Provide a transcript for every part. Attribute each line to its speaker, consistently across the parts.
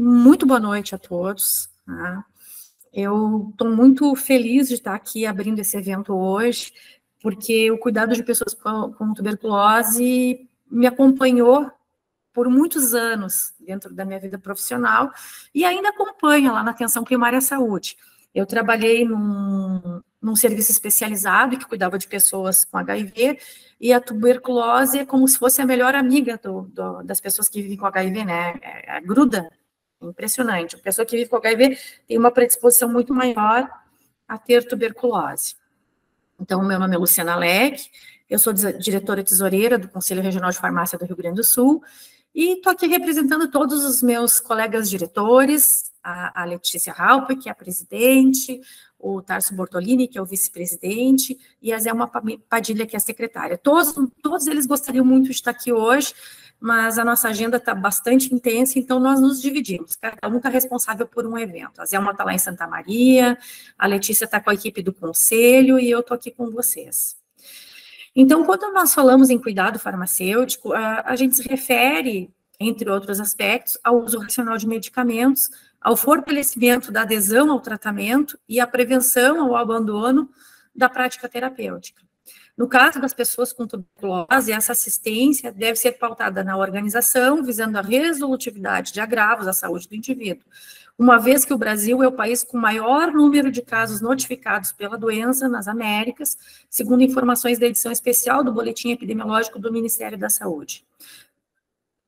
Speaker 1: muito boa noite a todos. Tá? Eu estou muito feliz de estar aqui abrindo esse evento hoje, porque o cuidado de pessoas com tuberculose me acompanhou por muitos anos dentro da minha vida profissional e ainda acompanha lá na atenção primária à saúde. Eu trabalhei num serviço especializado que cuidava de pessoas com HIV, e a tuberculose é como se fosse a melhor amiga das pessoas que vivem com HIV, né? Gruda, é impressionante. A pessoa que vive com HIV tem uma predisposição muito maior a ter tuberculose. Então, meu nome é Luciana Leck, eu sou diretora tesoureira do Conselho Regional de Farmácia do Rio Grande do Sul, e estou aqui representando todos os meus colegas diretores, a Letícia Halpe, que é a presidente, o Tarso Bortolini, que é o vice-presidente, e a Zelma Padilha, que é a secretária. Todos eles gostariam muito de estar aqui hoje, mas a nossa agenda está bastante intensa, então nós nos dividimos, cada um está responsável por um evento. A Zelma está lá em Santa Maria, a Letícia está com a equipe do Conselho, e eu estou aqui com vocês. Então, quando nós falamos em cuidado farmacêutico, a gente se refere, entre outros aspectos, ao uso racional de medicamentos, ao fortalecimento da adesão ao tratamento e à prevenção ao abandono da prática terapêutica. No caso das pessoas com tuberculose, essa assistência deve ser pautada na organização, visando a resolutividade de agravos à saúde do indivíduo, uma vez que o Brasil é o país com maior número de casos notificados pela doença nas Américas, segundo informações da edição especial do Boletim Epidemiológico do Ministério da Saúde.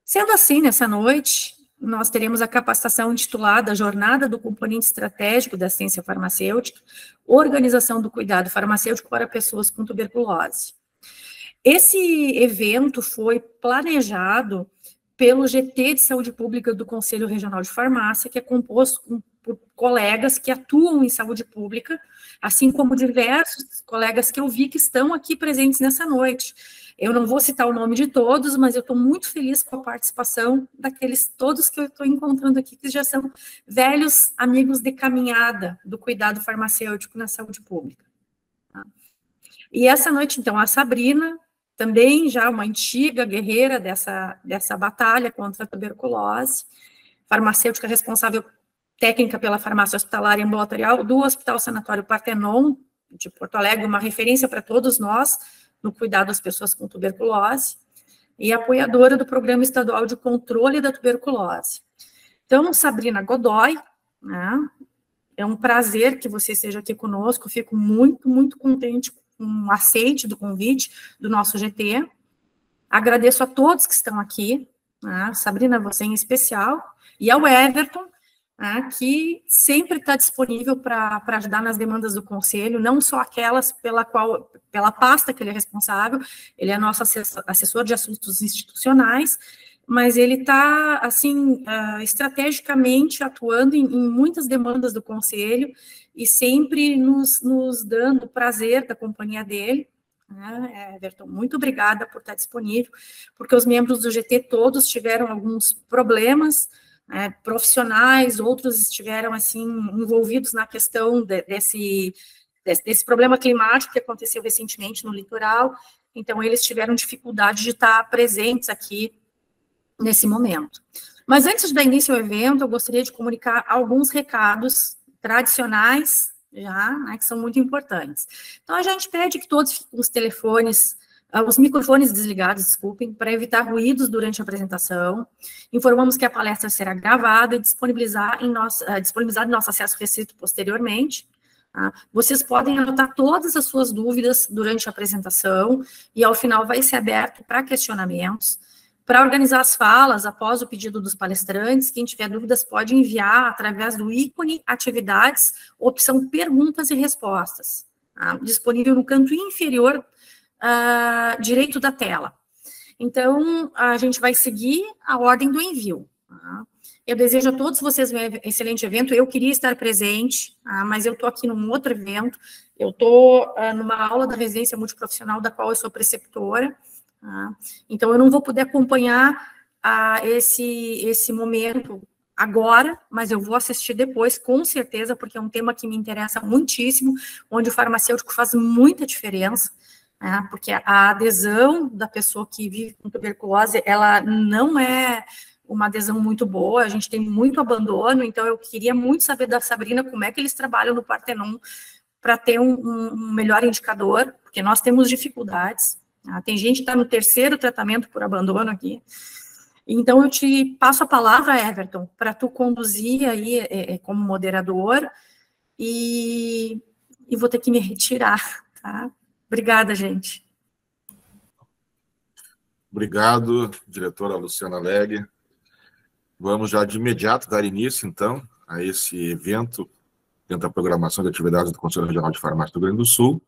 Speaker 1: Sendo assim, nessa noite, nós teremos a capacitação intitulada Jornada do Componente Estratégico da Assistência Farmacêutica, Organização do Cuidado Farmacêutico para Pessoas com Tuberculose. Esse evento foi planejado pelo GT de Saúde Pública do Conselho Regional de Farmácia, que é composto por colegas que atuam em saúde pública, assim como diversos colegas que eu vi que estão aqui presentes nessa noite. Eu não vou citar o nome de todos, mas eu estou muito feliz com a participação daqueles todos que eu estou encontrando aqui, que já são velhos amigos de caminhada do cuidado farmacêutico na saúde pública. E essa noite, então, a Sabrina, também já uma antiga guerreira dessa batalha contra a tuberculose, farmacêutica responsável técnica pela farmácia hospitalar e ambulatorial do Hospital Sanatório Partenon, de Porto Alegre, uma referência para todos nós no cuidado das pessoas com tuberculose, e apoiadora do Programa Estadual de Controle da Tuberculose. Então, Sabrina Godoy, né, é um prazer que você esteja aqui conosco, fico muito, muito contente com o aceite do convite do nosso GT. Agradeço a todos que estão aqui, né, Sabrina, você em especial, e ao Everton, né, que sempre está disponível para ajudar nas demandas do Conselho, não só aquelas pela pasta que ele é responsável, ele é nosso assessor de assuntos institucionais, mas ele está, assim, estrategicamente atuando em muitas demandas do Conselho e sempre nos dando o prazer da companhia dele. Everton, muito obrigada por estar disponível, porque os membros do GT todos tiveram alguns problemas profissionais, outros estiveram, assim, envolvidos na questão desse problema climático que aconteceu recentemente no litoral, então eles tiveram dificuldade de estar presentes aqui nesse momento. Mas antes de dar início ao evento, eu gostaria de comunicar alguns recados tradicionais, já, né, que são muito importantes. Então, a gente pede que todos fiquem os microfones desligados, desculpem, para evitar ruídos durante a apresentação. Informamos que a palestra será gravada e disponibilizada em nosso acesso restrito posteriormente. Tá? Vocês podem anotar todas as suas dúvidas durante a apresentação e, ao final, vai ser aberto para questionamentos. Para organizar as falas, após o pedido dos palestrantes, quem tiver dúvidas pode enviar através do ícone Atividades, opção Perguntas e Respostas, tá? Disponível no canto inferior direito da tela. Então, a gente vai seguir a ordem do envio. Tá? Eu desejo a todos vocês um excelente evento. Eu queria estar presente, mas eu estou aqui num outro evento. Eu estou numa aula da residência multiprofissional, da qual eu sou preceptora. Então, eu não vou poder acompanhar esse momento agora, mas eu vou assistir depois, com certeza, porque é um tema que me interessa muitíssimo, onde o farmacêutico faz muita diferença, porque a adesão da pessoa que vive com tuberculose, ela não é uma adesão muito boa, a gente tem muito abandono, então eu queria muito saber da Sabrina como é que eles trabalham no Partenon para ter um melhor indicador, porque nós temos dificuldades, tá? Tem gente que está no 3º tratamento por abandono aqui. Então, eu te passo a palavra, Everton, para tu conduzir aí como moderador, e vou ter que me retirar, tá? Obrigada, gente.
Speaker 2: Obrigado, diretora Luciana Legge. Vamos já de imediato dar início, então, a esse evento dentro da programação de atividades do Conselho Regional de Farmácia do Rio Grande do Sul.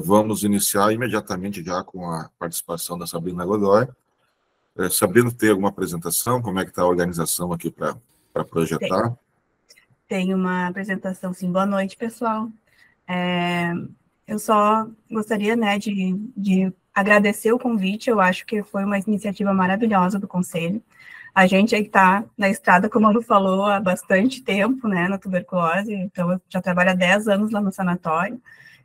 Speaker 2: Vamos iniciar imediatamente já com a participação da Sabrina Godoy. Sabrina, tem alguma apresentação? Como é que está a organização aqui para projetar?
Speaker 3: Tem uma apresentação, sim. Boa noite, pessoal. Eu só gostaria, né, de agradecer o convite. Eu acho que foi uma iniciativa maravilhosa do Conselho. A gente aí está na estrada, como a Lu falou, há bastante tempo, né, na tuberculose. Então, eu já trabalho há 10 anos lá no sanatório.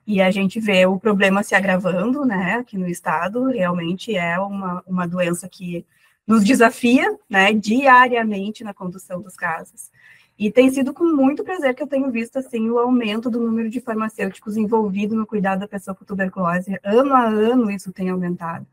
Speaker 3: E a gente vê o problema se agravando, né, aqui no estado. Realmente é uma doença que nos desafia, né, diariamente na condução dos casos. E tem sido com muito prazer que eu tenho visto, assim, o aumento do número de farmacêuticos envolvidos no cuidado da pessoa com tuberculose. Ano a ano isso tem aumentado.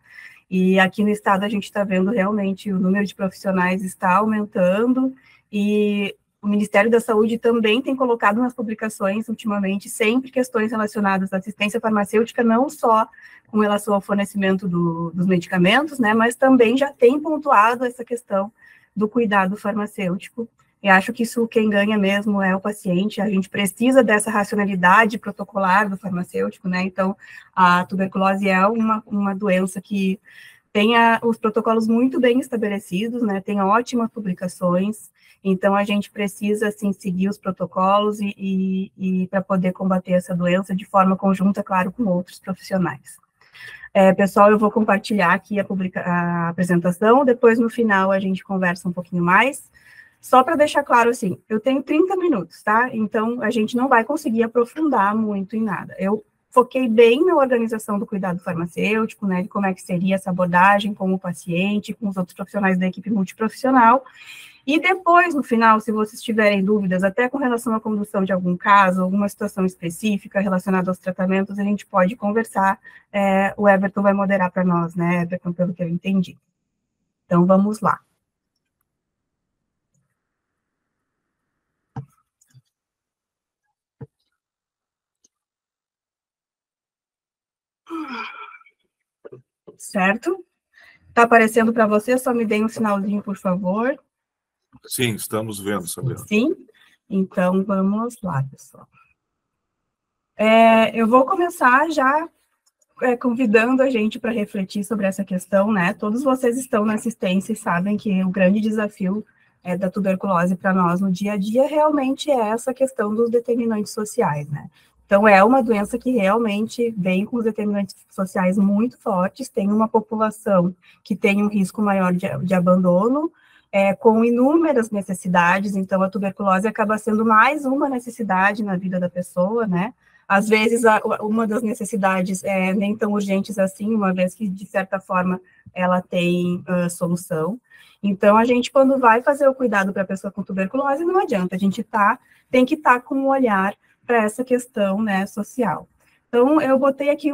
Speaker 3: E aqui no estado a gente está vendo realmente o número de profissionais está aumentando, e o Ministério da Saúde também tem colocado nas publicações, ultimamente, sempre questões relacionadas à assistência farmacêutica, não só com relação ao fornecimento dos medicamentos, né, mas também já tem pontuado essa questão do cuidado farmacêutico. E acho que isso, quem ganha mesmo é o paciente. A gente precisa dessa racionalidade protocolar do farmacêutico, né? Então, a tuberculose é uma doença que tem os protocolos muito bem estabelecidos, né? Tem ótimas publicações. Então, a gente precisa, assim, seguir os protocolos e para poder combater essa doença de forma conjunta, claro, com outros profissionais. Pessoal, eu vou compartilhar aqui a apresentação, depois, no final, a gente conversa um pouquinho mais. Só para deixar claro, assim, eu tenho 30 minutos, tá? Então, a gente não vai conseguir aprofundar muito em nada. Eu foquei bem na organização do cuidado farmacêutico, né, de como é que seria essa abordagem com o paciente, com os outros profissionais da equipe multiprofissional. E depois, no final, se vocês tiverem dúvidas, até com relação à condução de algum caso, alguma situação específica relacionada aos tratamentos, a gente pode conversar. O Everton vai moderar para nós, né, Everton, pelo que eu entendi. Então, vamos lá. Certo? Está aparecendo para você? Só me dê um sinalzinho, por favor.
Speaker 2: Sim, estamos vendo, Sabrina.
Speaker 3: Sim? Então, vamos lá, pessoal. Eu vou começar já convidando a gente para refletir sobre essa questão, né? Todos vocês estão na assistência e sabem que o grande desafio da tuberculose para nós no dia a dia realmente é essa questão dos determinantes sociais, né? Então, é uma doença que realmente vem com os determinantes sociais muito fortes, tem uma população que tem um risco maior de abandono, com inúmeras necessidades, então a tuberculose acaba sendo mais uma necessidade na vida da pessoa, né? Às vezes, uma das necessidades é nem tão urgentes assim, uma vez que, de certa forma, ela tem solução. Então, a gente, quando vai fazer o cuidado para a pessoa com tuberculose, não adianta, a gente tem que estar com um olhar para essa questão, né, social. Então, eu botei aqui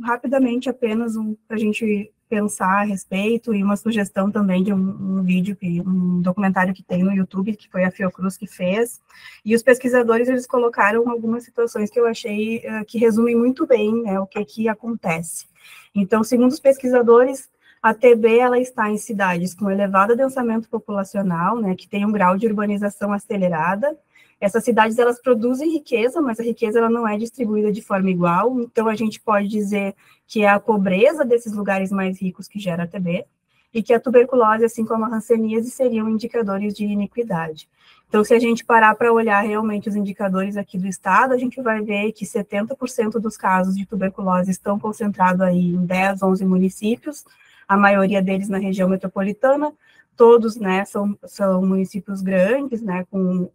Speaker 3: rapidamente apenas para a gente pensar a respeito, e uma sugestão também de um vídeo, um documentário que tem no YouTube, que foi a Fiocruz que fez, e os pesquisadores, eles colocaram algumas situações que eu achei que resumem muito bem, né, o que acontece. Então, segundo os pesquisadores, a TB, ela está em cidades com elevado densamento populacional, né, que tem um grau de urbanização acelerada. Essas cidades, elas produzem riqueza, mas a riqueza ela não é distribuída de forma igual, então a gente pode dizer que é a pobreza desses lugares mais ricos que gera a TB, e que a tuberculose, assim como a hanseníase, seriam indicadores de iniquidade. Então, se a gente parar para olhar realmente os indicadores aqui do estado, a gente vai ver que 70% dos casos de tuberculose estão concentrados aí em 10, 11 municípios, a maioria deles na região metropolitana. Todos, né, são municípios grandes, né, com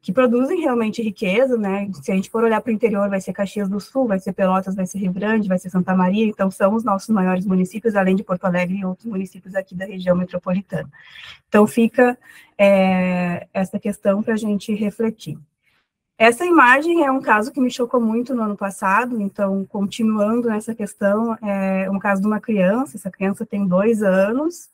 Speaker 3: que produzem realmente riqueza, né? Se a gente for olhar para o interior, vai ser Caxias do Sul, vai ser Pelotas, vai ser Rio Grande, vai ser Santa Maria, então são os nossos maiores municípios, além de Porto Alegre e outros municípios aqui da região metropolitana. Então fica essa questão para a gente refletir. Essa imagem é um caso que me chocou muito no ano passado, então, continuando nessa questão, é um caso de uma criança, essa criança tem 2 anos,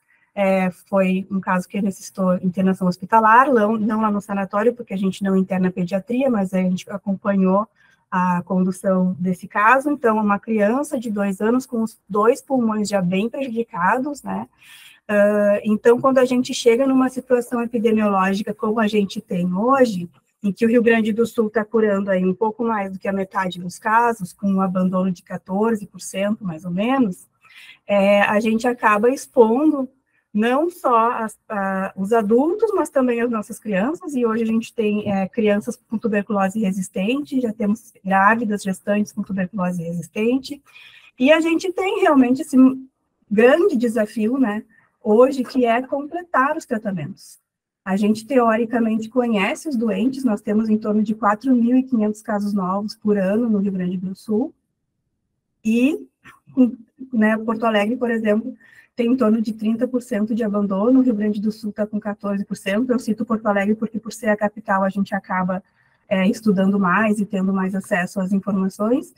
Speaker 3: foi um caso que necessitou internação hospitalar, não lá no sanatório, porque a gente não interna pediatria, mas a gente acompanhou a condução desse caso. Então, uma criança de 2 anos com os 2 pulmões já bem prejudicados, né? Então, quando a gente chega numa situação epidemiológica como a gente tem hoje, em que o Rio Grande do Sul está curando aí um pouco mais do que a metade dos casos, com um abandono de 14%, mais ou menos, a gente acaba expondo não só os adultos, mas também as nossas crianças, e hoje a gente tem crianças com tuberculose resistente, já temos grávidas, gestantes com tuberculose resistente, e a gente tem realmente esse grande desafio, né, hoje, que é completar os tratamentos. A gente, teoricamente, conhece os doentes, nós temos em torno de 4.500 casos novos por ano no Rio Grande do Sul, e, né, Porto Alegre, por exemplo, tem em torno de 30% de abandono, o Rio Grande do Sul está com 14%, eu cito Porto Alegre porque, por ser a capital, a gente acaba estudando mais e tendo mais acesso às informações,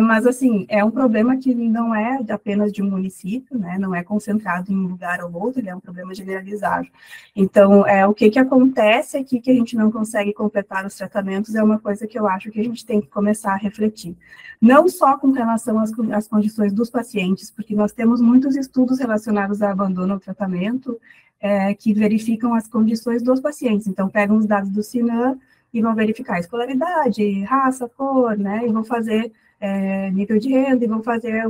Speaker 3: mas, assim, é um problema que não é apenas de um município, né, não é concentrado em um lugar ou outro, ele é um problema generalizado. Então, o que acontece aqui que a gente não consegue completar os tratamentos é uma coisa que eu acho que a gente tem que começar a refletir. Não só com relação às condições dos pacientes, porque nós temos muitos estudos relacionados a abandono ao tratamento, que verificam as condições dos pacientes. Então, pegam os dados do CINAM e vão verificar a escolaridade, raça, cor, né, e vão fazer nível de renda, e vão fazer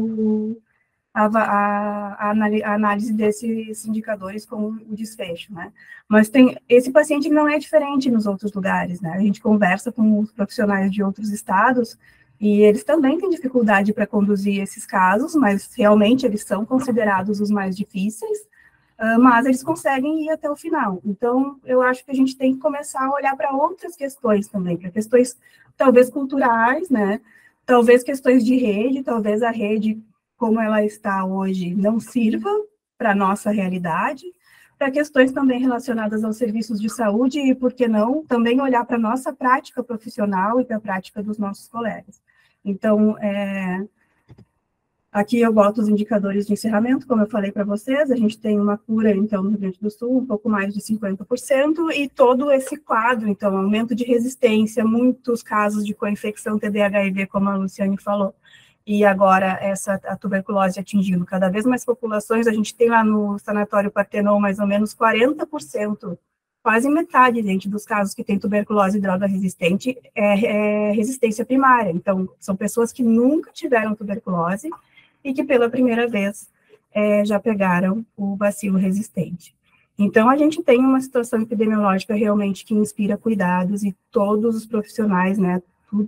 Speaker 3: a análise desses indicadores com o desfecho, né? Mas esse paciente não é diferente nos outros lugares, né? A gente conversa com os profissionais de outros estados, e eles também têm dificuldade para conduzir esses casos, mas realmente eles são considerados os mais difíceis, mas eles conseguem ir até o final. Então, eu acho que a gente tem que começar a olhar para outras questões também, para questões talvez culturais, né? Talvez questões de rede, talvez a rede, como ela está hoje, não sirva para a nossa realidade, para questões também relacionadas aos serviços de saúde e, por que não, também olhar para a nossa prática profissional e para a prática dos nossos colegas. Então, aqui eu boto os indicadores de encerramento, como eu falei para vocês, a gente tem uma cura, então, no Rio Grande do Sul, um pouco mais de 50%, e todo esse quadro, então, aumento de resistência, muitos casos de co-infecção TB-HIV, como a Luciane falou, e agora a tuberculose atingindo cada vez mais populações, a gente tem lá no Sanatório Partenon mais ou menos 40%, quase metade, gente, dos casos que tem tuberculose e droga resistente é resistência primária, então, são pessoas que nunca tiveram tuberculose, e que pela primeira vez já pegaram o bacilo resistente. Então, a gente tem uma situação epidemiológica realmente que inspira cuidados, e todos os profissionais, né,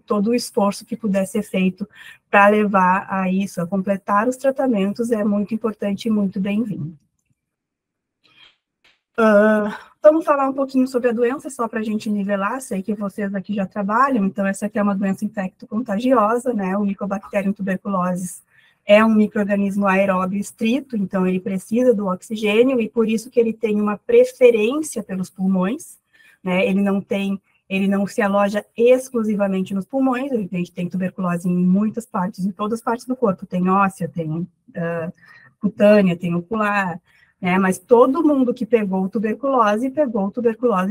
Speaker 3: todo o esforço que puder ser feito para levar a isso, a completar os tratamentos, é muito importante e muito bem-vindo. Vamos falar um pouquinho sobre a doença, só para a gente nivelar, sei que vocês aqui já trabalham, então essa aqui é uma doença infecto-contagiosa, né, o Mycobacterium tuberculosis é um micro-organismo aeróbio estrito, então ele precisa do oxigênio, e por isso que ele tem uma preferência pelos pulmões, né, ele não se aloja exclusivamente nos pulmões, a gente tem tuberculose em muitas partes, em todas as partes do corpo, tem óssea, tem cutânea, tem ocular, né, mas todo mundo que pegou tuberculose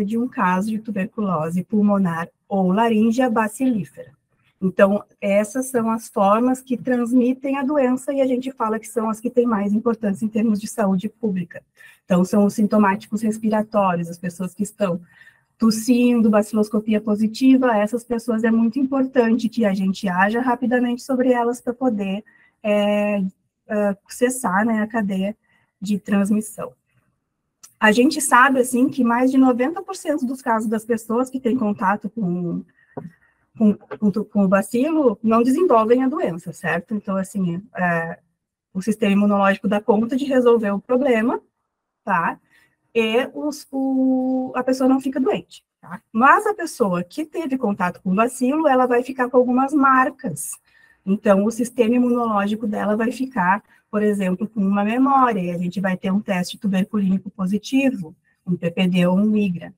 Speaker 3: de um caso de tuberculose pulmonar ou laríngea bacilífera. Então, essas são as formas que transmitem a doença, e a gente fala que são as que têm mais importância em termos de saúde pública. Então, são os sintomáticos respiratórios, as pessoas que estão tossindo, baciloscopia positiva, essas pessoas é muito importante que a gente haja rapidamente sobre elas para poder cessar, né, a cadeia de transmissão. A gente sabe, assim, que mais de 90% dos casos das pessoas que têm contato com o bacilo não desenvolvem a doença, certo? Então, assim, o sistema imunológico dá conta de resolver o problema, tá? E a pessoa não fica doente. tá? Mas a pessoa que teve contato com o bacilo, ela vai ficar com algumas marcas. Então, o sistema imunológico dela vai ficar, por exemplo, com uma memória, e a gente vai ter um teste tuberculínico positivo, um PPD ou um IGRA.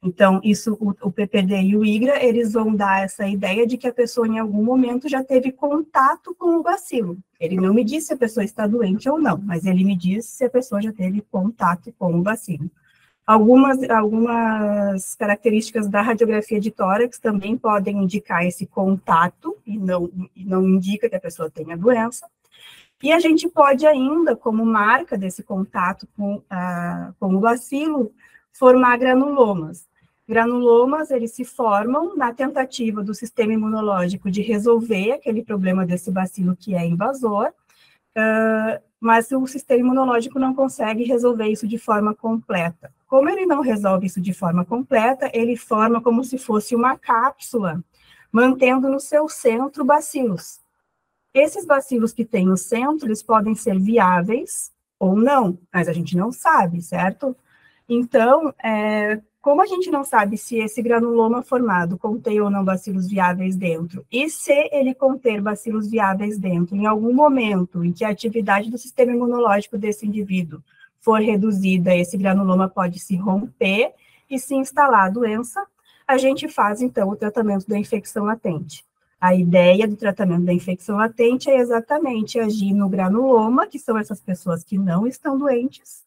Speaker 3: Então, isso, o PPD e o IGRA, eles vão dar essa ideia de que a pessoa, em algum momento, já teve contato com o bacilo. Ele não me diz se a pessoa está doente ou não, mas ele me diz se a pessoa já teve contato com o bacilo. Algumas características da radiografia de tórax também podem indicar esse contato, e não indica que a pessoa tenha doença. E a gente pode ainda, como marca desse contato com o bacilo, formar granulomas. Granulomas, eles se formam na tentativa do sistema imunológico de resolver aquele problema desse bacilo que é invasor, mas o sistema imunológico não consegue resolver isso de forma completa. Como ele não resolve isso de forma completa, ele forma como se fosse uma cápsula, mantendo no seu centro bacilos. Esses bacilos que tem no centro, eles podem ser viáveis ou não, mas a gente não sabe, certo? Então, como a gente não sabe se esse granuloma formado contém ou não bacilos viáveis dentro, e se ele conter bacilos viáveis dentro, em algum momento em que a atividade do sistema imunológico desse indivíduo for reduzida, esse granuloma pode se romper e se instalar a doença, a gente faz, então, o tratamento da infecção latente. A ideia do tratamento da infecção latente é exatamente agir no granuloma, que são essas pessoas que não estão doentes,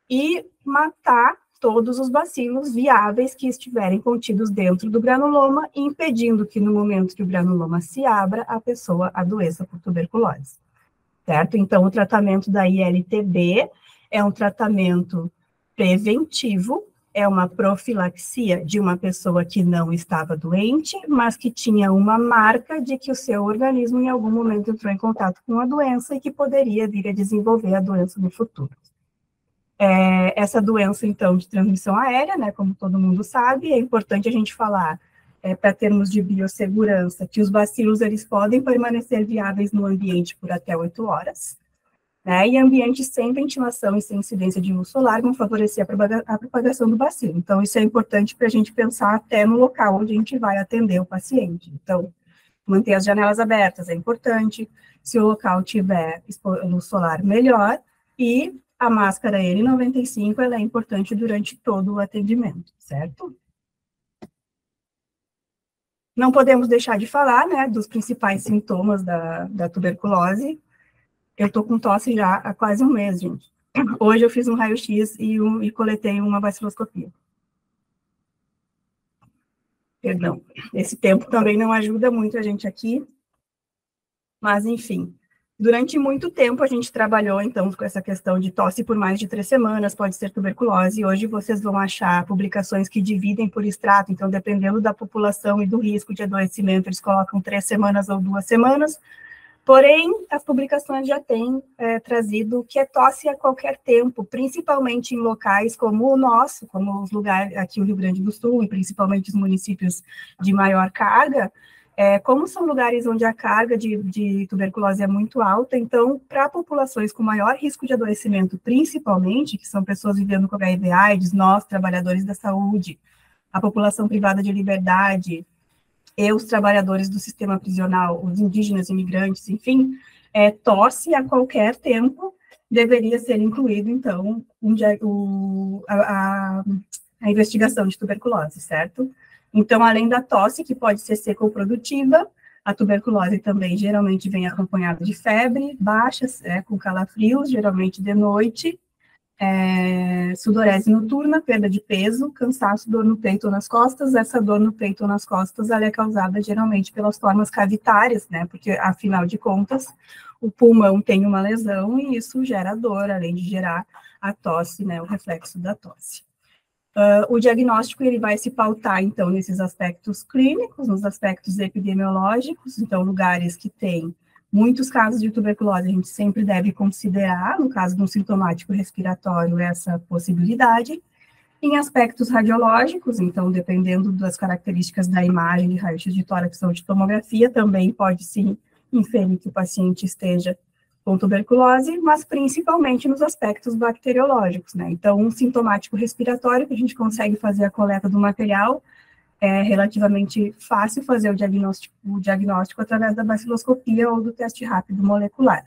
Speaker 3: e matar todos os bacilos viáveis que estiverem contidos dentro do granuloma, impedindo que no momento que o granuloma se abra, a pessoa adoeça por tuberculose, certo? Então, o tratamento da ILTB é um tratamento preventivo, é uma profilaxia de uma pessoa que não estava doente, mas que tinha uma marca de que o seu organismo em algum momento entrou em contato com a doença e que poderia vir a desenvolver a doença no futuro. Essa doença, então, de transmissão aérea, né, como todo mundo sabe, é importante a gente falar, para termos de biossegurança, que os bacilos, eles podem permanecer viáveis no ambiente por até 8 horas, né, e ambientes sem ventilação e sem incidência de luz solar vão favorecer a propagação do bacilo. Então, isso é importante para a gente pensar até no local onde a gente vai atender o paciente. Então, manter as janelas abertas é importante, se o local tiver luz solar, melhor, e a máscara N95, ela é importante durante todo o atendimento, certo? Não podemos deixar de falar, né, dos principais sintomas da tuberculose. Eu tô com tosse já há quase um mês, gente. Hoje eu fiz um raio-x e coletei uma baciloscopia. Perdão, esse tempo também não ajuda muito a gente aqui, mas enfim. Durante muito tempo, a gente trabalhou, então, com essa questão de tosse por mais de 3 semanas, pode ser tuberculose. Hoje vocês vão achar publicações que dividem por extrato, então, dependendo da população e do risco de adoecimento, eles colocam 3 semanas ou 2 semanas. Porém, as publicações já têm trazido que é tosse a qualquer tempo, principalmente em locais como o nosso, como os lugares aqui, o Rio Grande do Sul, e principalmente os municípios de maior carga. Como são lugares onde a carga de tuberculose é muito alta, então, para populações com maior risco de adoecimento, principalmente, que são pessoas vivendo com HIV/AIDS, nós, trabalhadores da saúde, a população privada de liberdade, e os trabalhadores do sistema prisional, os indígenas, imigrantes, enfim, tosse a qualquer tempo deveria ser incluído, então, a investigação de tuberculose, certo? Então, além da tosse, que pode ser seca ou produtiva, a tuberculose também geralmente vem acompanhada de febre baixa, com calafrios, geralmente de noite, sudorese noturna, perda de peso, cansaço, dor no peito ou nas costas. Essa dor no peito ou nas costas, ela é causada geralmente pelas formas cavitárias, né, porque, afinal de contas, o pulmão tem uma lesão e isso gera dor, além de gerar a tosse, né, o reflexo da tosse. O diagnóstico, ele vai se pautar, então, nesses aspectos clínicos, nos aspectos epidemiológicos, então, lugares que têm muitos casos de tuberculose, a gente sempre deve considerar, no caso de um sintomático respiratório, essa possibilidade. Em aspectos radiológicos, então, dependendo das características da imagem de raio-x de tórax ou de tomografia, também pode se inferir que o paciente esteja com tuberculose, mas principalmente nos aspectos bacteriológicos, né? Então, um sintomático respiratório, que a gente consegue fazer a coleta do material, é relativamente fácil fazer o diagnóstico através da baciloscopia ou do teste rápido molecular.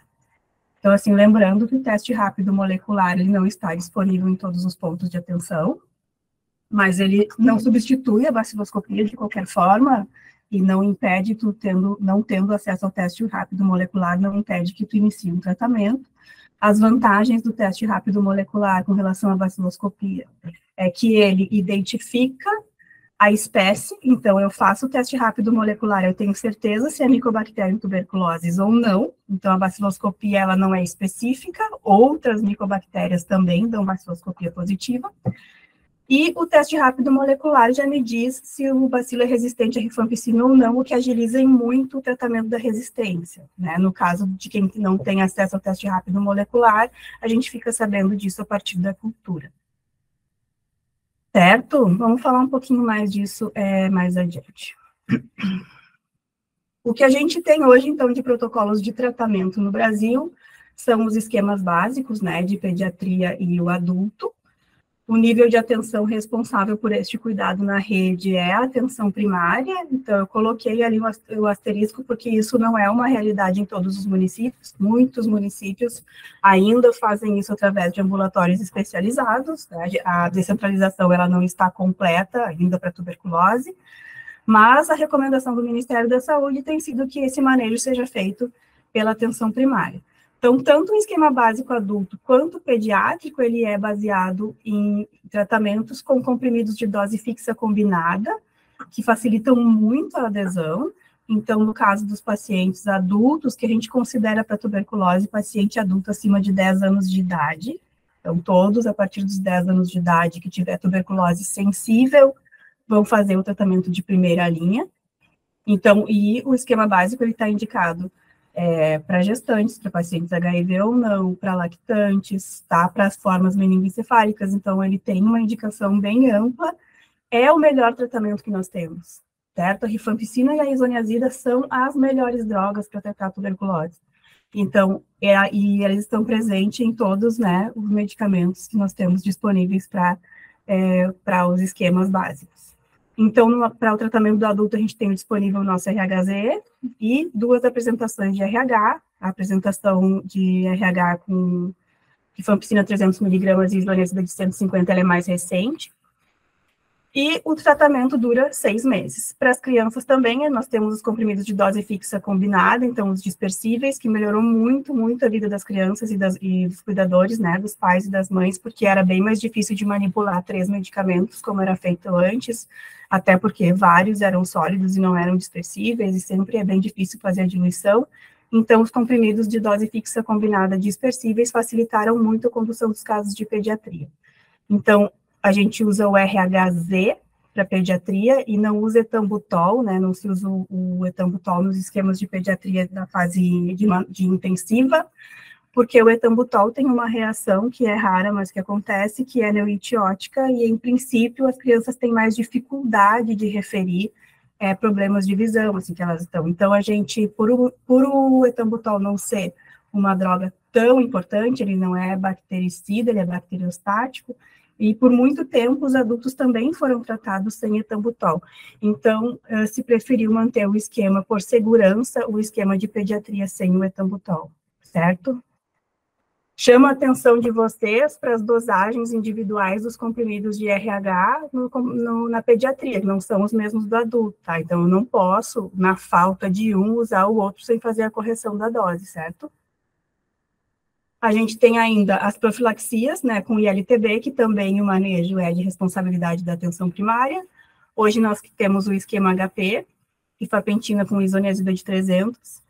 Speaker 3: Então, assim, lembrando que o teste rápido molecular, ele não está disponível em todos os pontos de atenção, mas ele não substitui a baciloscopia de qualquer forma, e não impede tu não tendo acesso ao teste rápido molecular, não impede que tu inicie um tratamento. As vantagens do teste rápido molecular com relação à baciloscopia é que ele identifica a espécie, então eu faço o teste rápido molecular, eu tenho certeza se é Mycobacterium tuberculosis ou não, então a baciloscopia ela não é específica, outras micobactérias também dão baciloscopia positiva. E o teste rápido molecular já me diz se o bacilo é resistente à rifampicina ou não, o que agiliza em muito o tratamento da resistência, né? No caso de quem não tem acesso ao teste rápido molecular, a gente fica sabendo disso a partir da cultura. Certo? Vamos falar um pouquinho mais disso mais adiante. O que a gente tem hoje, então, de protocolos de tratamento no Brasil são os esquemas básicos, né, de pediatria e o adulto. O nível de atenção responsável por este cuidado na rede é a atenção primária, então eu coloquei ali o asterisco porque isso não é uma realidade em todos os municípios, muitos municípios ainda fazem isso através de ambulatórios especializados, né? A descentralização ela não está completa ainda para tuberculose, mas a recomendação do Ministério da Saúde tem sido que esse manejo seja feito pela atenção primária. Então, tanto o esquema básico adulto quanto o pediátrico, ele é baseado em tratamentos com comprimidos de dose fixa combinada, que facilitam muito a adesão. Então, no caso dos pacientes adultos, que a gente considera para tuberculose paciente adulto acima de 10 anos de idade, então todos a partir dos 10 anos de idade que tiver tuberculose sensível, vão fazer o tratamento de primeira linha. Então, e o esquema básico, ele está indicado para gestantes, para pacientes HIV ou não, para lactantes, tá? Para as formas meningoencefálicas, então ele tem uma indicação bem ampla, é o melhor tratamento que nós temos, certo? A rifampicina e a isoniazida são as melhores drogas para tratar a tuberculose. Então, e eles estão presentes em todos, né, os medicamentos que nós temos disponíveis para os esquemas básicos. Então, para o tratamento do adulto, a gente tem disponível o nosso RHZ e 2 apresentações de RH, a apresentação de RH com rifampicina 300mg e isoniazida de 150, ela é mais recente, e o tratamento dura 6 meses. Para as crianças também, nós temos os comprimidos de dose fixa combinada, então os dispersíveis, que melhorou muito, muito a vida das crianças e dos cuidadores, né, dos pais e das mães, porque era bem mais difícil de manipular 3 medicamentos, como era feito antes, até porque vários eram sólidos e não eram dispersíveis, e sempre é bem difícil fazer a diluição. Então, os comprimidos de dose fixa combinada dispersíveis facilitaram muito a condução dos casos de pediatria. Então, a gente usa o RHZ para pediatria e não usa etambutol, né? Não se usa o etambutol nos esquemas de pediatria da fase de intensiva, porque o etambutol tem uma reação que é rara, mas que acontece, que é neuritiótica, e em princípio as crianças têm mais dificuldade de referir problemas de visão, assim, que elas estão. Então, a gente, por o etambutol não ser uma droga tão importante, ele não é bactericida, ele é bacteriostático, e por muito tempo os adultos também foram tratados sem etambutol. Então, se preferiu manter o esquema, por segurança, o esquema de pediatria sem o etambutol, certo? Chamo a atenção de vocês para as dosagens individuais dos comprimidos de RH na pediatria, que não são os mesmos do adulto, tá? Então, eu não posso, na falta de um, usar o outro sem fazer a correção da dose, certo? A gente tem ainda as profilaxias, né, com ILTB, que também o manejo é de responsabilidade da atenção primária. Hoje nós temos o esquema HP, rifapentina com isoniazida de 300,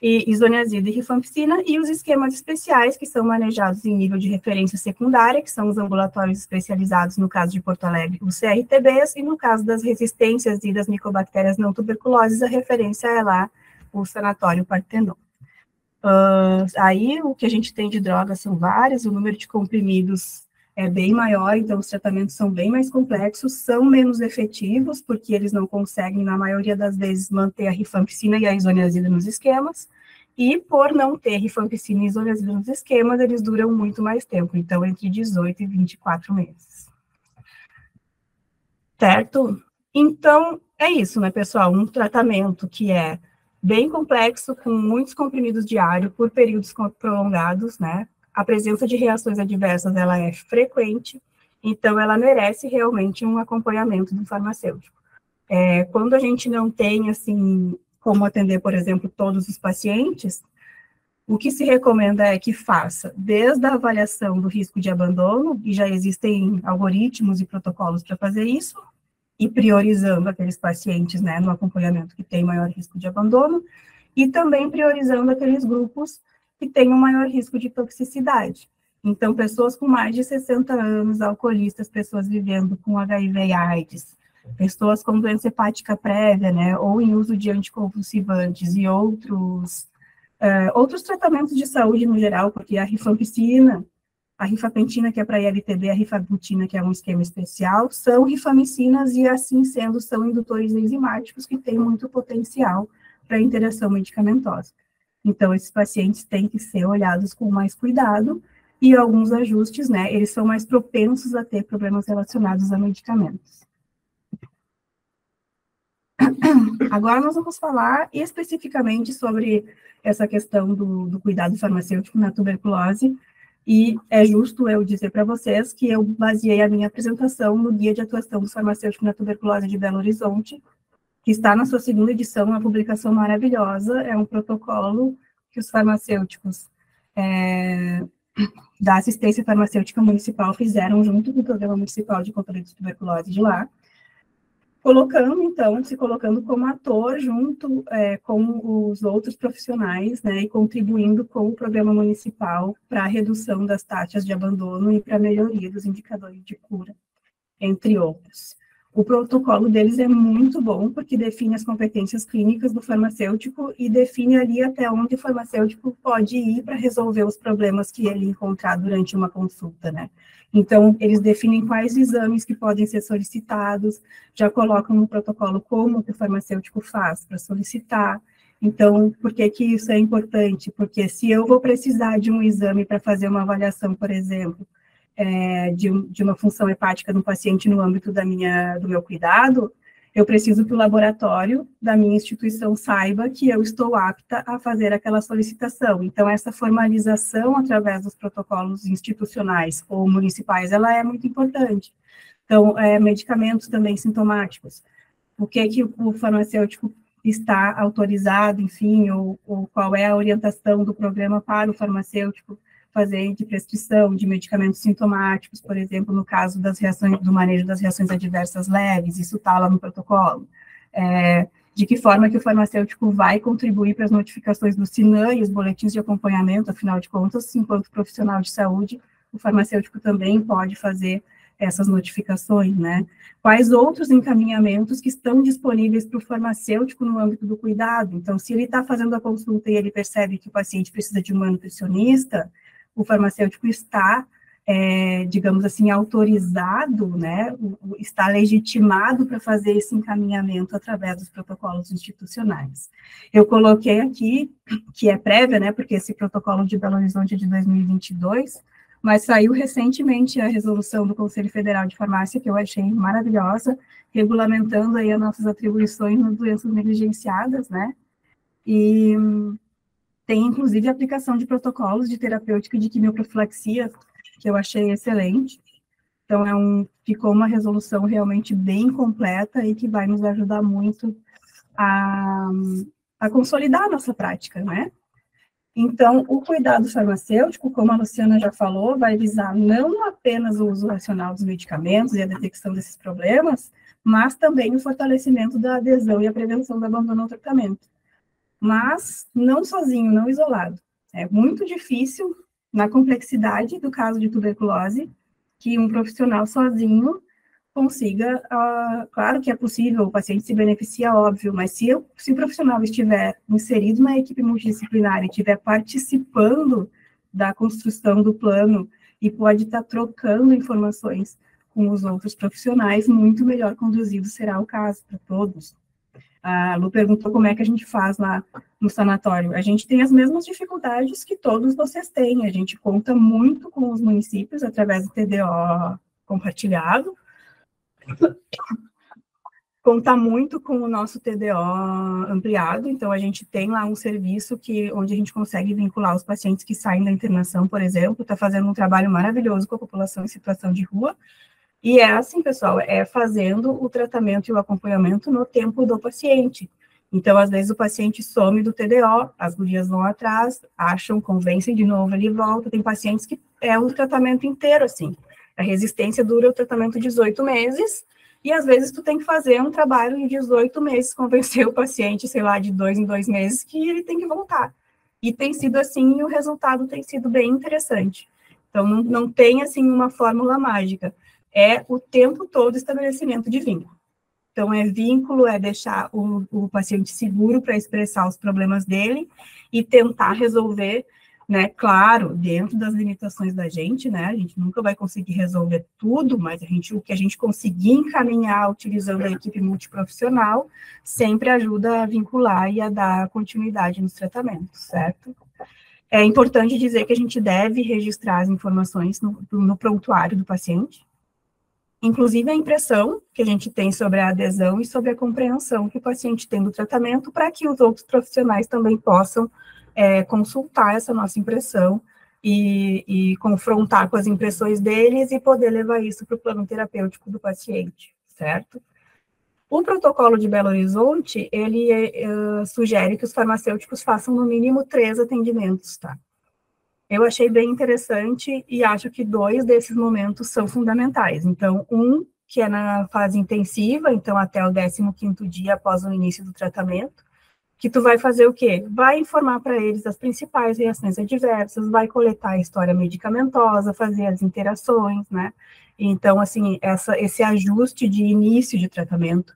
Speaker 3: e isoniazida e rifampicina, e os esquemas especiais, que são manejados em nível de referência secundária, que são os ambulatórios especializados, no caso de Porto Alegre, os CRTBs, e no caso das resistências e das micobactérias não tuberculoses, a referência é lá o Sanatório Partenon. Aí o que a gente tem de drogas são várias, o número de comprimidos é bem maior, então os tratamentos são bem mais complexos, são menos efetivos, porque eles não conseguem, na maioria das vezes, manter a rifampicina e a isoniazida nos esquemas. E por não ter rifampicina e isoniazida nos esquemas, eles duram muito mais tempo, então entre 18 e 24 meses. Certo? Então, é isso, né, pessoal? Um tratamento que é bem complexo, com muitos comprimidos diários por períodos prolongados, né? A presença de reações adversas, ela é frequente, então ela merece realmente um acompanhamento do farmacêutico. Quando a gente não tem, assim, como atender, por exemplo, todos os pacientes, o que se recomenda é que faça desde a avaliação do risco de abandono, e já existem algoritmos e protocolos para fazer isso, e priorizando aqueles pacientes, né, no acompanhamento que tem maior risco de abandono, e também priorizando aqueles grupos que têm um maior risco de toxicidade. Então, pessoas com mais de 60 anos, alcoolistas, pessoas vivendo com HIV e AIDS, pessoas com doença hepática prévia, né, ou em uso de anticonvulsivantes e outros tratamentos de saúde no geral, porque a rifampicina, a rifapentina, que é para ILTB, a rifabutina, que é um esquema especial, são rifamicinas e, assim sendo, são indutores enzimáticos que têm muito potencial para interação medicamentosa. Então, esses pacientes têm que ser olhados com mais cuidado e alguns ajustes, né, eles são mais propensos a ter problemas relacionados a medicamentos. Agora nós vamos falar especificamente sobre essa questão do cuidado farmacêutico na tuberculose, e é justo eu dizer para vocês que eu baseei a minha apresentação no Guia de Atuação do Farmacêutico na Tuberculose de Belo Horizonte, que está na sua segunda edição, uma publicação maravilhosa, é um protocolo que os farmacêuticos da assistência farmacêutica municipal fizeram junto com o Programa Municipal de Controle de Tuberculose de lá, se colocando como ator junto com os outros profissionais, né, e contribuindo com o programa municipal para a redução das taxas de abandono e para a melhoria dos indicadores de cura, entre outros. O protocolo deles é muito bom, porque define as competências clínicas do farmacêutico e define ali até onde o farmacêutico pode ir para resolver os problemas que ele encontrar durante uma consulta, né? Então, eles definem quais exames que podem ser solicitados, já colocam no protocolo como que o farmacêutico faz para solicitar. Então, por que que isso é importante? Porque se eu vou precisar de um exame para fazer uma avaliação, por exemplo, de uma função hepática no paciente no âmbito do meu cuidado, eu preciso que o laboratório da minha instituição saiba que eu estou apta a fazer aquela solicitação. Então, essa formalização através dos protocolos institucionais ou municipais, ela é muito importante. Então, medicamentos também sintomáticos. O que o farmacêutico está autorizado, enfim, ou qual é a orientação do programa para o farmacêutico fazer de prescrição de medicamentos sintomáticos, por exemplo, no caso das reações, do manejo das reações adversas leves, isso está lá no protocolo. De que forma que o farmacêutico vai contribuir para as notificações do SINAM e os boletins de acompanhamento, afinal de contas, enquanto profissional de saúde, o farmacêutico também pode fazer essas notificações, né? Quais outros encaminhamentos que estão disponíveis para o farmacêutico no âmbito do cuidado? Então, se ele está fazendo a consulta e ele percebe que o paciente precisa de uma nutricionista, o farmacêutico está, digamos assim, autorizado, né, está legitimado para fazer esse encaminhamento através dos protocolos institucionais. Eu coloquei aqui, que é prévia, né, porque esse protocolo de Belo Horizonte é de 2022, mas saiu recentemente a resolução do Conselho Federal de Farmácia, que eu achei maravilhosa, regulamentando aí as nossas atribuições nas doenças negligenciadas, né, e tem, inclusive, a aplicação de protocolos de terapêutica de quimioprofilaxia, que eu achei excelente. Então, ficou uma resolução realmente bem completa e que vai nos ajudar muito a consolidar a nossa prática, né? Então, o cuidado farmacêutico, como a Luciana já falou, vai visar não apenas o uso racional dos medicamentos e a detecção desses problemas, mas também o fortalecimento da adesão e a prevenção do abandono ao tratamento. Mas não sozinho, não isolado. É muito difícil, na complexidade do caso de tuberculose, que um profissional sozinho consiga, claro que é possível, o paciente se beneficia, óbvio, mas se o profissional estiver inserido na equipe multidisciplinar e estiver participando da construção do plano e pode estar trocando informações com os outros profissionais, muito melhor conduzido será o caso para todos. A Lu perguntou como é que a gente faz lá no sanatório. A gente tem as mesmas dificuldades que todos vocês têm. A gente conta muito com os municípios através do TDO compartilhado. Conta muito com o nosso TDO ampliado. Então, a gente tem lá um serviço onde a gente consegue vincular os pacientes que saem da internação, por exemplo. Está fazendo um trabalho maravilhoso com a população em situação de rua. E é assim, pessoal, é fazendo o tratamento e o acompanhamento no tempo do paciente. Então, às vezes, o paciente some do TDO, as gurias vão atrás, acham, convencem de novo, ele volta. Tem pacientes que é um tratamento inteiro, assim. A resistência dura o tratamento 18 meses, e às vezes tu tem que fazer um trabalho de 18 meses, convencer o paciente, sei lá, de 2 em 2 meses, que ele tem que voltar. E tem sido assim, e o resultado tem sido bem interessante. Então, não tem, assim, uma fórmula mágica. É o tempo todo estabelecimento de vínculo. Então, é vínculo, é deixar o paciente seguro para expressar os problemas dele e tentar resolver, né, claro, dentro das limitações da gente, né, a gente nunca vai conseguir resolver tudo, mas o que a gente conseguir encaminhar utilizando a equipe multiprofissional sempre ajuda a vincular e a dar continuidade nos tratamentos, certo? É importante dizer que a gente deve registrar as informações no prontuário do paciente, inclusive a impressão que a gente tem sobre a adesão e sobre a compreensão que o paciente tem do tratamento, para que os outros profissionais também possam consultar essa nossa impressão e confrontar com as impressões deles e poder levar isso para o plano terapêutico do paciente, certo? O protocolo de Belo Horizonte, ele sugere que os farmacêuticos façam no mínimo 3 atendimentos, tá? Eu achei bem interessante e acho que 2 desses momentos são fundamentais. Então, um que é na fase intensiva, então até o 15º dia após o início do tratamento, que tu vai fazer o quê? Vai informar para eles as principais reações adversas, vai coletar a história medicamentosa, fazer as interações, né? Então, assim, esse ajuste de início de tratamento,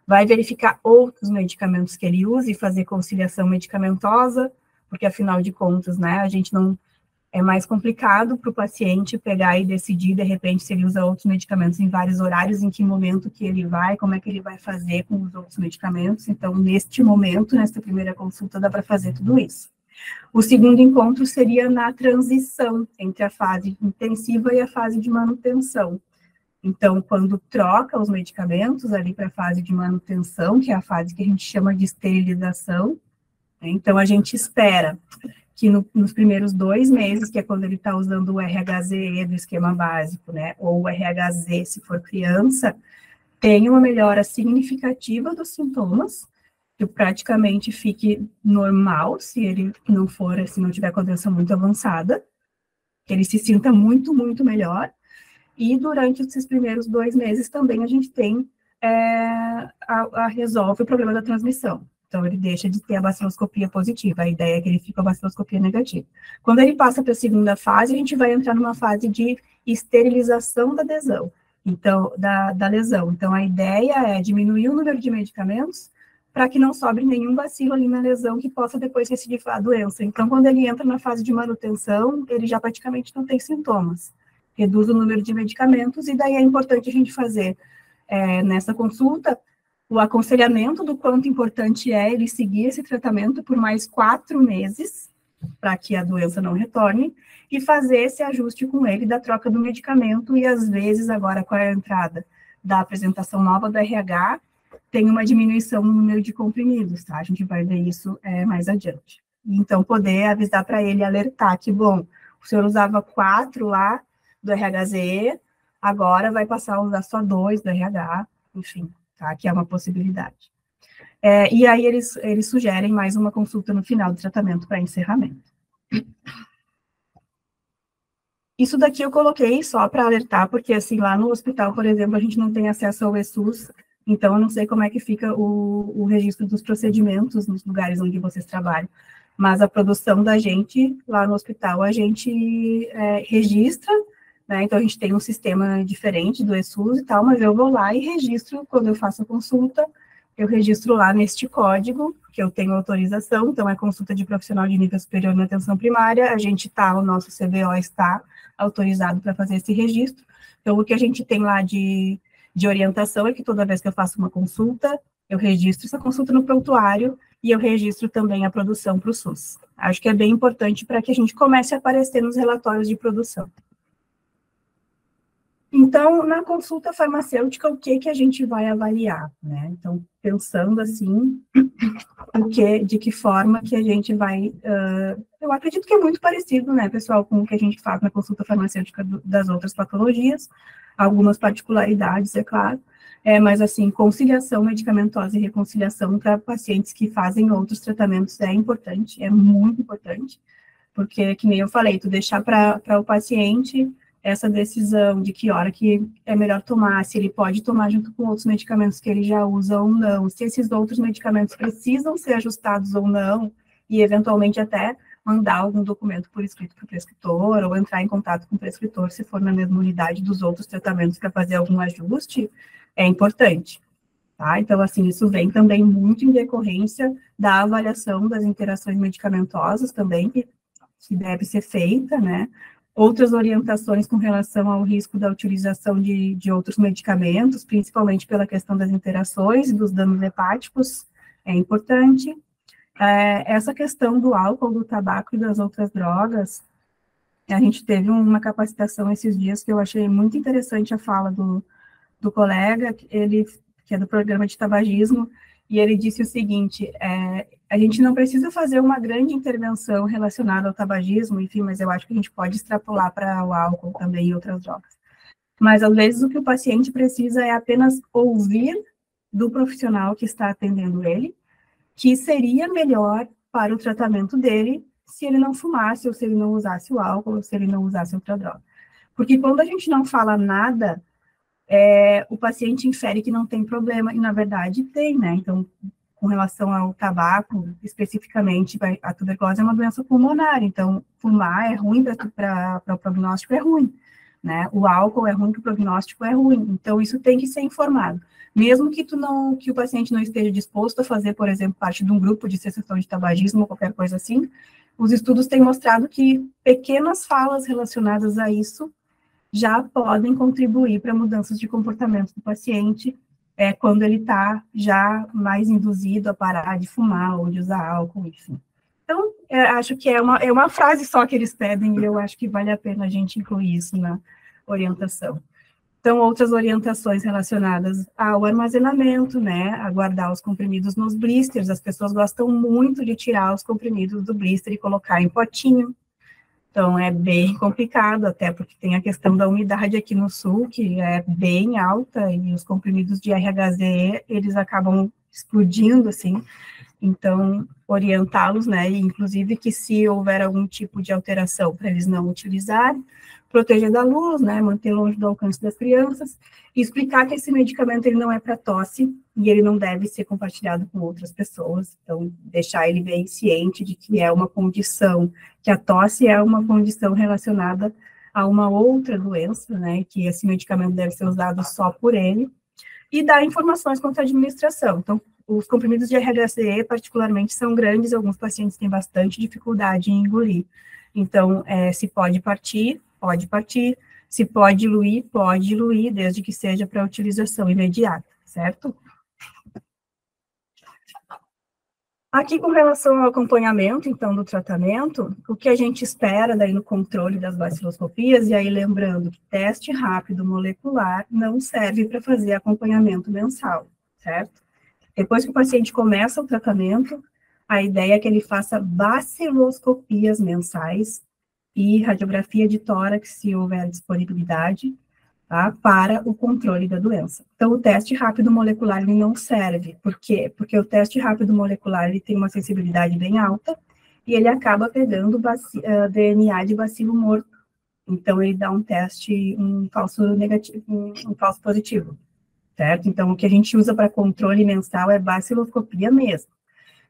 Speaker 3: vai verificar outros medicamentos que ele usa e fazer conciliação medicamentosa, porque afinal de contas, né, a gente não... É mais complicado para o paciente pegar e decidir, de repente, se ele usa outros medicamentos em vários horários, em que momento que ele vai, como é que ele vai fazer com os outros medicamentos. Então, neste momento, nesta primeira consulta, dá para fazer tudo isso. O segundo encontro seria na transição entre a fase intensiva e a fase de manutenção. Então, quando troca os medicamentos ali para a fase de manutenção, que é a fase que a gente chama de esterilização, né? Então, a gente espera que nos primeiros 2 meses, que é quando ele está usando o RHZE do esquema básico, né, ou o RHZ se for criança, tenha uma melhora significativa dos sintomas, que praticamente fique normal, se ele não for, se não tiver com a doença muito avançada, que ele se sinta muito, muito melhor, e durante esses primeiros 2 meses também a gente tem, resolve o problema da transmissão. Então, ele deixa de ter a baciloscopia positiva, a ideia é que ele fica com a baciloscopia negativa. Quando ele passa para a segunda fase, a gente vai entrar numa fase de esterilização da adesão, então, da lesão. Então, a ideia é diminuir o número de medicamentos para que não sobre nenhum bacilo ali na lesão que possa depois recidivar a doença. Então, quando ele entra na fase de manutenção, ele já praticamente não tem sintomas. Reduz o número de medicamentos, e daí é importante a gente fazer, nessa consulta, o aconselhamento do quanto importante é ele seguir esse tratamento por mais 4 meses, para que a doença não retorne, e fazer esse ajuste com ele da troca do medicamento, e às vezes, agora com a entrada da apresentação nova do RH, tem uma diminuição no número de comprimidos, tá? A gente vai ver isso mais adiante. Então, poder avisar para ele, alertar que, bom, o senhor usava 4 lá do RHZE, agora vai passar a usar só 2 do RH, enfim, tá? Que é uma possibilidade. E aí eles sugerem mais uma consulta no final do tratamento para encerramento. Isso daqui eu coloquei só para alertar, porque assim, lá no hospital, por exemplo, a gente não tem acesso ao ESUS, então eu não sei como é que fica o registro dos procedimentos nos lugares onde vocês trabalham, mas a produção da gente, lá no hospital, a gente registra, né? Então a gente tem um sistema diferente do ESUS e tal, mas eu vou lá e registro, quando eu faço a consulta, eu registro lá neste código, que eu tenho autorização, então é consulta de profissional de nível superior na atenção primária, o nosso CBO está autorizado para fazer esse registro. Então, o que a gente tem lá de orientação é que toda vez que eu faço uma consulta, eu registro essa consulta no prontuário e eu registro também a produção para o SUS. Acho que é bem importante para que a gente comece a aparecer nos relatórios de produção. Então, na consulta farmacêutica, o que a gente vai avaliar, né? Então, pensando assim, de que forma que a gente vai... eu acredito que é muito parecido, né, pessoal, com o que a gente faz na consulta farmacêutica das outras patologias, algumas particularidades, é claro, mas, assim, conciliação medicamentosa e reconciliação para pacientes que fazem outros tratamentos é importante, é muito importante, porque, que nem eu falei, tu deixar para o paciente essa decisão de que hora que é melhor tomar, se ele pode tomar junto com outros medicamentos que ele já usa ou não, se esses outros medicamentos precisam ser ajustados ou não, e eventualmente até mandar algum documento por escrito para o prescritor, ou entrar em contato com o prescritor, se for na mesma unidade dos outros tratamentos para fazer algum ajuste, é importante. Tá? Então, assim, isso vem também muito em decorrência da avaliação das interações medicamentosas também, que deve ser feita, né? Outras orientações com relação ao risco da utilização de outros medicamentos, principalmente pela questão das interações e dos danos hepáticos, é importante. Essa questão do álcool, do tabaco e das outras drogas, a gente teve uma capacitação esses dias que eu achei muito interessante a fala do colega, ele, que é do programa de tabagismo, e ele disse o seguinte, a gente não precisa fazer uma grande intervenção relacionada ao tabagismo, enfim, mas eu acho que a gente pode extrapolar para o álcool também e outras drogas. Mas, às vezes, o que o paciente precisa é apenas ouvir do profissional que está atendendo ele, que seria melhor para o tratamento dele se ele não fumasse, ou se ele não usasse o álcool, ou se ele não usasse outra droga. Porque quando a gente não fala nada, o paciente infere que não tem problema, e na verdade tem, né? Então, com relação ao tabaco, especificamente, a tuberculose é uma doença pulmonar, então fumar é ruim para o prognóstico, é ruim, né? O álcool é ruim, que o prognóstico é ruim, então isso tem que ser informado. Mesmo que o paciente não esteja disposto a fazer, por exemplo, parte de um grupo de cessação de tabagismo ou qualquer coisa assim, os estudos têm mostrado que pequenas falas relacionadas a isso já podem contribuir para mudanças de comportamento do paciente, quando ele está já mais induzido a parar de fumar ou de usar álcool, enfim. Então, acho que é uma frase só que eles pedem, e eu acho que vale a pena a gente incluir isso na orientação. Então, outras orientações relacionadas ao armazenamento, né, a guardar os comprimidos nos blisters, as pessoas gostam muito de tirar os comprimidos do blister e colocar em potinho. Então, é bem complicado, até porque tem a questão da umidade aqui no sul, que é bem alta, e os comprimidos de RHZ, eles acabam explodindo, assim. Então, orientá-los, né, e inclusive que se houver algum tipo de alteração, para eles não utilizarem, proteger da luz, né, manter longe do alcance das crianças, e explicar que esse medicamento ele não é para tosse, e ele não deve ser compartilhado com outras pessoas, então deixar ele bem ciente de que é uma condição, que a tosse é uma condição relacionada a uma outra doença, né, que esse medicamento deve ser usado só por ele, e dar informações quanto à administração. Então, os comprimidos de RHCE, particularmente, são grandes, alguns pacientes têm bastante dificuldade em engolir. Então, se pode partir, se pode diluir, desde que seja para utilização imediata, certo? Aqui, com relação ao acompanhamento, então, do tratamento, o que a gente espera daí no controle das baciloscopias, e aí lembrando que teste rápido molecular não serve para fazer acompanhamento mensal, certo? Depois que o paciente começa o tratamento, a ideia é que ele faça baciloscopias mensais e radiografia de tórax, se houver disponibilidade, tá, para o controle da doença. Então, o teste rápido molecular ele não serve. Por quê? Porque o teste rápido molecular ele tem uma sensibilidade bem alta e ele acaba pegando DNA de bacilo morto. Então, ele dá um teste, um falso negativo, um falso positivo, certo? Então, o que a gente usa para controle mensal é baciloscopia mesmo.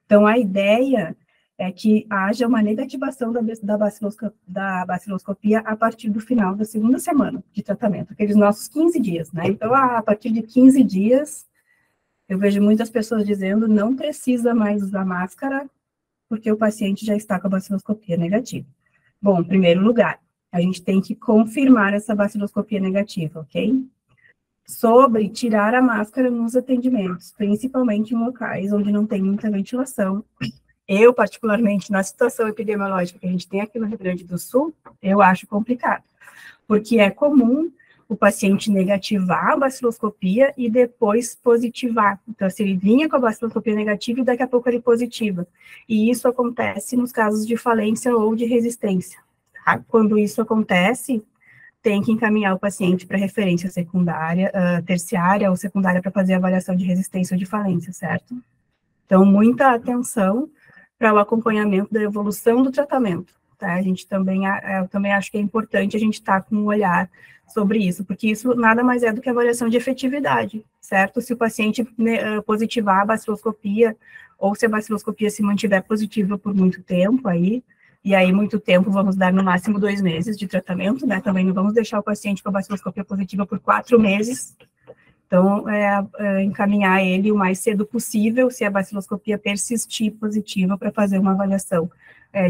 Speaker 3: Então, a ideia é que haja uma negativação da baciloscopia a partir do final da segunda semana de tratamento, aqueles nossos 15 dias, né? Então, a partir de 15 dias, eu vejo muitas pessoas dizendo não precisa mais usar máscara, porque o paciente já está com a baciloscopia negativa. Bom, em primeiro lugar, a gente tem que confirmar essa baciloscopia negativa, ok? sobre tirar a máscara nos atendimentos, principalmente em locais onde não tem muita ventilação. Eu, particularmente, na situação epidemiológica que a gente tem aqui no Rio Grande do Sul, eu acho complicado, porque é comum o paciente negativar a baciloscopia e depois positivar. Então, se ele vinha com a baciloscopia negativa e daqui a pouco ele positiva. E isso acontece nos casos de falência ou de resistência. Tá? Quando isso acontece, tem que encaminhar o paciente para referência secundária, terciária ou secundária para fazer avaliação de resistência ou de falência, certo? Então, muita atenção para o acompanhamento da evolução do tratamento. Tá? A gente também, eu também acho que é importante a gente estar com um olhar sobre isso, porque isso nada mais é do que avaliação de efetividade, certo? Se o paciente positivar a baciloscopia, ou se a baciloscopia se mantiver positiva por muito tempo aí, e aí muito tempo vamos dar no máximo 2 meses de tratamento, né? Também não vamos deixar o paciente com a baciloscopia positiva por 4 meses. Então, encaminhar ele o mais cedo possível, se a baciloscopia persistir positiva, para fazer uma avaliação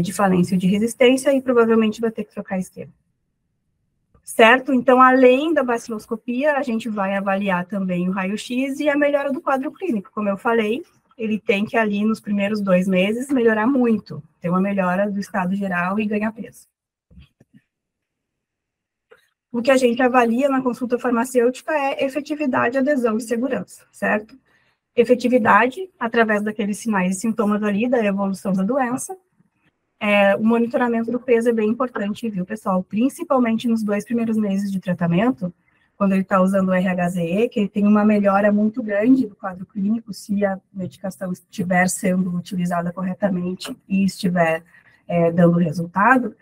Speaker 3: de falência ou de resistência, e provavelmente vai ter que trocar esquema. Certo? Então, além da baciloscopia, a gente vai avaliar também o raio-x e a melhora do quadro clínico. Como eu falei, ele tem que ali, nos primeiros 2 meses, melhorar muito, ter uma melhora do estado geral e ganhar peso. O que a gente avalia na consulta farmacêutica é efetividade, adesão e segurança, certo? Efetividade, através daqueles sinais e sintomas ali da evolução da doença. O monitoramento do peso é bem importante, viu, pessoal? Principalmente nos 2 primeiros meses de tratamento, quando ele está usando o RHZE, que ele tem uma melhora muito grande do quadro clínico, se a medicação estiver sendo utilizada corretamente e estiver dando resultado,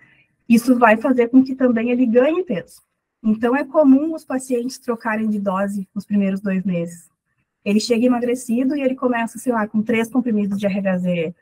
Speaker 3: isso vai fazer com que também ele ganhe peso. Então, é comum os pacientes trocarem de dose nos primeiros 2 meses. Ele chega emagrecido e ele começa, sei lá, com 3 comprimidos de RHZE.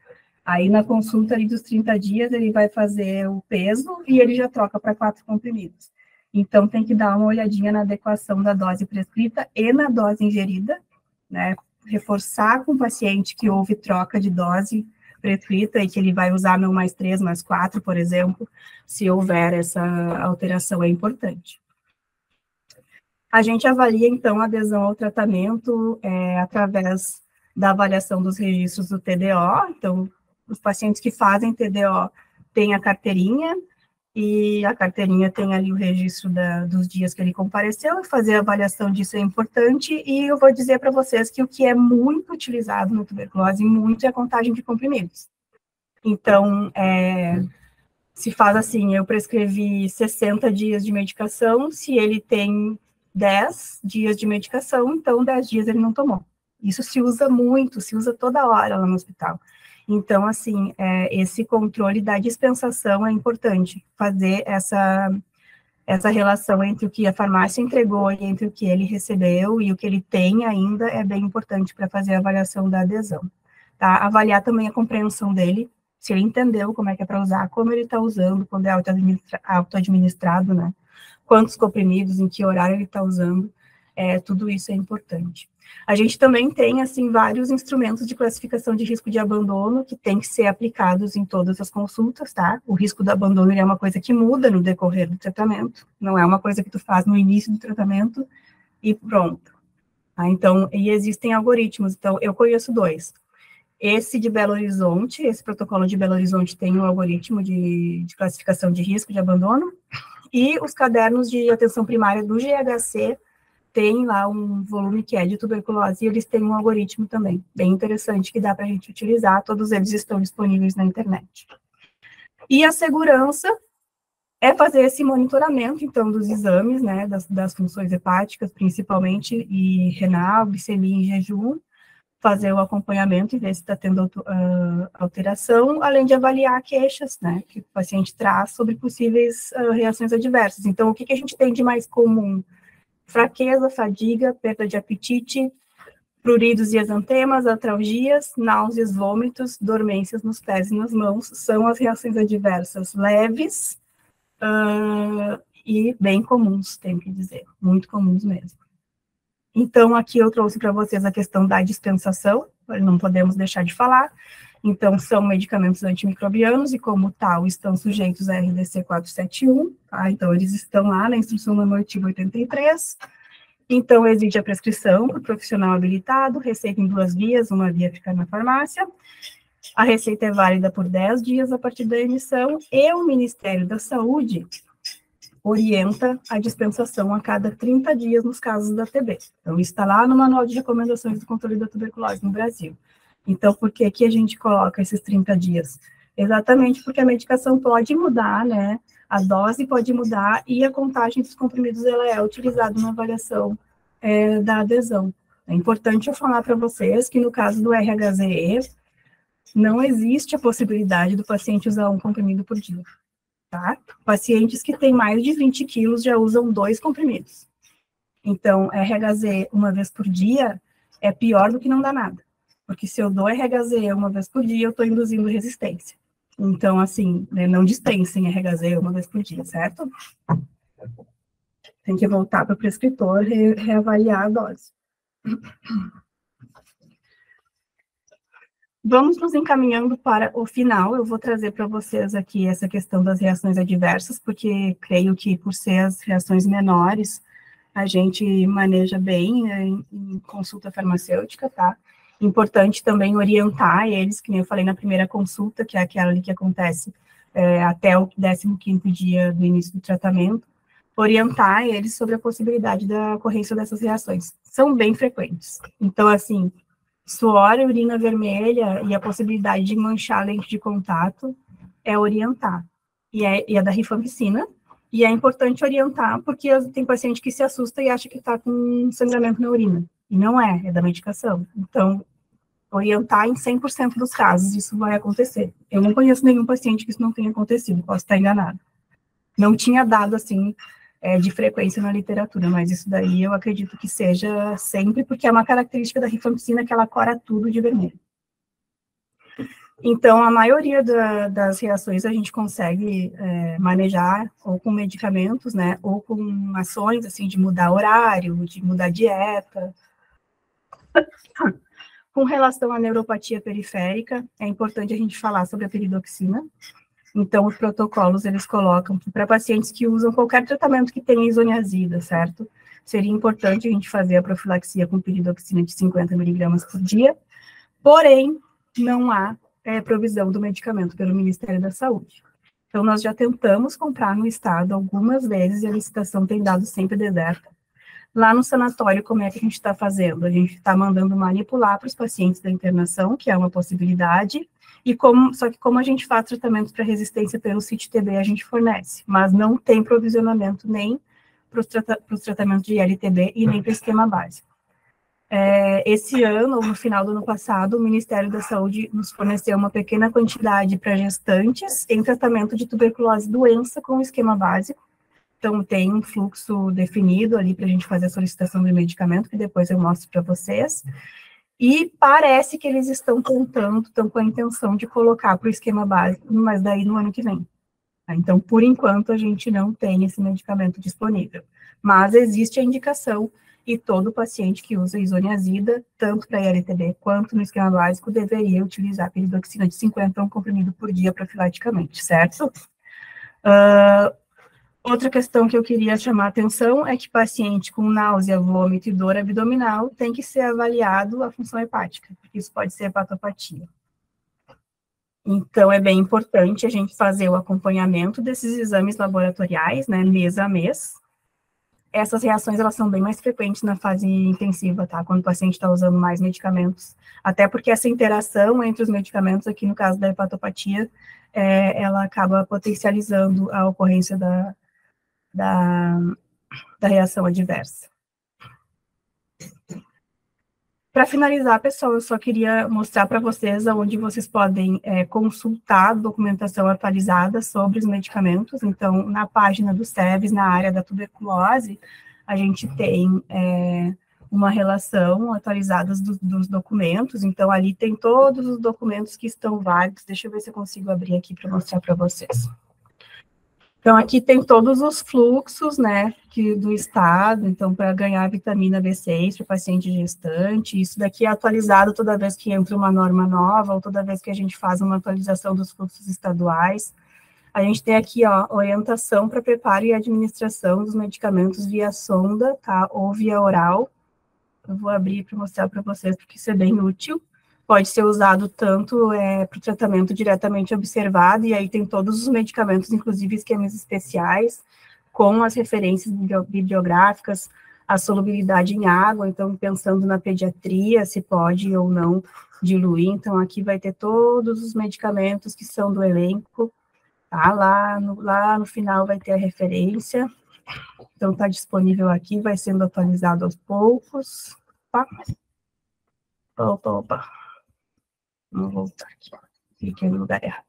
Speaker 3: Aí, na consulta ali dos 30 dias, ele vai fazer o peso e ele já troca para 4 comprimidos. Então, tem que dar uma olhadinha na adequação da dose prescrita e na dose ingerida, né? Reforçar com o paciente que houve troca de dose prescrita e que ele vai usar não mais 3, mais 4, por exemplo, se houver essa alteração, é importante. A gente avalia, então, a adesão ao tratamento através da avaliação dos registros do TDO. Então, os pacientes que fazem TDO têm a carteirinha, e a carteirinha tem ali o registro dos dias que ele compareceu, e fazer a avaliação disso é importante. E eu vou dizer para vocês que o que é muito utilizado no tuberculose, muito, é a contagem de comprimidos. Então, se faz assim, eu prescrevi 60 dias de medicação, se ele tem 10 dias de medicação, então 10 dias ele não tomou. Isso se usa muito, se usa toda hora lá no hospital. Então, assim, esse controle da dispensação é importante, fazer essa relação entre o que a farmácia entregou e entre o que ele recebeu e o que ele tem ainda é bem importante para fazer a avaliação da adesão. Tá? Avaliar também a compreensão dele, se ele entendeu como é que é para usar, como ele está usando, quando é auto-administrado, né? Quantos comprimidos, em que horário ele está usando, tudo isso é importante. A gente também tem, assim, vários instrumentos de classificação de risco de abandono que tem que ser aplicados em todas as consultas, tá? O risco do abandono é uma coisa que muda no decorrer do tratamento, não é uma coisa que tu faz no início do tratamento e pronto. Tá? Então, e existem algoritmos, então, eu conheço 2. Esse de Belo Horizonte, esse protocolo de Belo Horizonte tem um algoritmo de classificação de risco de abandono, e os cadernos de atenção primária do GHC tem lá um volume que é de tuberculose, e eles têm um algoritmo também, bem interessante, que dá para a gente utilizar, todos eles estão disponíveis na internet. E a segurança é fazer esse monitoramento, então, dos exames, né, das funções hepáticas, principalmente, e renal, glicemia em jejum, fazer o acompanhamento e ver se está tendo alteração, além de avaliar queixas, né, que o paciente traz sobre possíveis reações adversas. Então, o que a gente tem de mais comum? Fraqueza, fadiga, perda de apetite, pruridos e exantemas, atralgias, náuseas, vômitos, dormências nos pés e nas mãos, são as reações adversas leves e bem comuns, tenho que dizer, muito comuns mesmo. Então, aqui eu trouxe para vocês a questão da dispensação, não podemos deixar de falar. Então, são medicamentos antimicrobianos e, como tal, estão sujeitos à RDC 471, tá? Então, eles estão lá na instrução normativa 83, Então, exige a prescrição para o profissional habilitado, receita em 2 vias, uma via fica na farmácia. A receita é válida por 10 dias a partir da emissão, e o Ministério da Saúde orienta a dispensação a cada 30 dias nos casos da TB. Então, isso está lá no Manual de Recomendações do Controle da Tuberculose no Brasil. Então, por que que a gente coloca esses 30 dias? Exatamente porque a medicação pode mudar, né? A dose pode mudar e a contagem dos comprimidos ela é utilizada na avaliação da adesão. É importante eu falar para vocês que no caso do RHZE, não existe a possibilidade do paciente usar um comprimido por dia, tá? Pacientes que têm mais de 20 quilos já usam 2 comprimidos. Então, RHZ uma vez por dia é pior do que não dá nada. Porque se eu dou RHZ uma vez por dia, eu estou induzindo resistência. Então, assim, né, não dispensem RHZ uma vez por dia, certo? Tem que voltar para o prescritor e reavaliar a dose. Vamos nos encaminhando para o final. Eu vou trazer para vocês aqui essa questão das reações adversas, porque creio que, por ser as reações menores, a gente maneja bem em consulta farmacêutica, tá? Importante também orientar eles, que nem eu falei na primeira consulta, que é aquela ali que acontece até o 15º dia do início do tratamento, orientar eles sobre a possibilidade da ocorrência dessas reações. São bem frequentes. Então, assim, suor, urina vermelha e a possibilidade de manchar a lente de contato é orientar. E é da rifampicina, e é importante orientar porque tem paciente que se assusta e acha que está com sangramento na urina. E não é da medicação. Então, orientar em 100% dos casos, isso vai acontecer. Eu não conheço nenhum paciente que isso não tenha acontecido, posso estar enganado. Não tinha dado, assim, de frequência na literatura, mas isso daí eu acredito que seja sempre, porque é uma característica da rifampicina que ela cora tudo de vermelho. Então, a maioria das reações a gente consegue manejar ou com medicamentos, né, ou com ações, assim, de mudar horário, de mudar dieta. Com relação à neuropatia periférica, é importante a gente falar sobre a peridoxina. Então, os protocolos, eles colocam que para pacientes que usam qualquer tratamento que tenha isoniazida, certo? Seria importante a gente fazer a profilaxia com peridoxina de 50 miligramas por dia, porém, não há provisão do medicamento pelo Ministério da Saúde. Então, nós já tentamos comprar no estado algumas vezes e a licitação tem dado sempre deserta. Lá no sanatório, como é que a gente está fazendo? A gente está mandando manipular para os pacientes da internação, que é uma possibilidade, só que como a gente faz tratamentos para resistência pelo CIT-TB, a gente fornece, mas não tem provisionamento nem para os tratamentos de LTB e nem para o esquema básico. Esse ano, ou no final do ano passado, o Ministério da Saúde nos forneceu uma pequena quantidade para gestantes em tratamento de tuberculose doença com o esquema básico. Então, tem um fluxo definido ali para a gente fazer a solicitação de medicamento, que depois eu mostro para vocês. E parece que eles estão com a intenção de colocar para o esquema básico, mas daí no ano que vem. Então, por enquanto, a gente não tem esse medicamento disponível. Mas existe a indicação, e todo paciente que usa isoniazida, tanto para ILTB quanto no esquema básico, deveria utilizar peridoxina de 50 comprimido por dia profilaticamente, certo? Outra questão que eu queria chamar a atenção é que paciente com náusea, vômito e dor abdominal tem que ser avaliado a função hepática, porque isso pode ser hepatopatia. Então, é bem importante a gente fazer o acompanhamento desses exames laboratoriais, né, mês a mês. Essas reações, elas são bem mais frequentes na fase intensiva, tá? Quando o paciente está usando mais medicamentos. Até porque essa interação entre os medicamentos, aqui no caso da hepatopatia, ela acaba potencializando a ocorrência da reação adversa. Para finalizar, pessoal, eu só queria mostrar para vocês onde vocês podem consultar documentação atualizada sobre os medicamentos. Então, na página do SEVES, na área da tuberculose, a gente tem uma relação atualizada dos documentos. Então, ali tem todos os documentos que estão válidos. Deixa eu ver se eu consigo abrir aqui para mostrar para vocês. Então, aqui tem todos os fluxos, né, do estado, então, para ganhar vitamina B6 para paciente gestante, isso daqui é atualizado toda vez que entra uma norma nova, ou toda vez que a gente faz uma atualização dos fluxos estaduais. A gente tem aqui, ó, orientação para preparo e administração dos medicamentos via sonda, tá? Ou via oral. Eu vou abrir para mostrar para vocês, porque isso é bem útil. Pode ser usado tanto para o tratamento diretamente observado, e aí tem todos os medicamentos, inclusive esquemas especiais, com as referências bibliográficas, a solubilidade em água, então pensando na pediatria, se pode ou não diluir, então aqui vai ter todos os medicamentos que são do elenco, tá? Lá no final vai ter a referência, então está disponível aqui, vai sendo atualizado aos poucos. Opa. Vamos voltar aqui. Fiquei no lugar errado.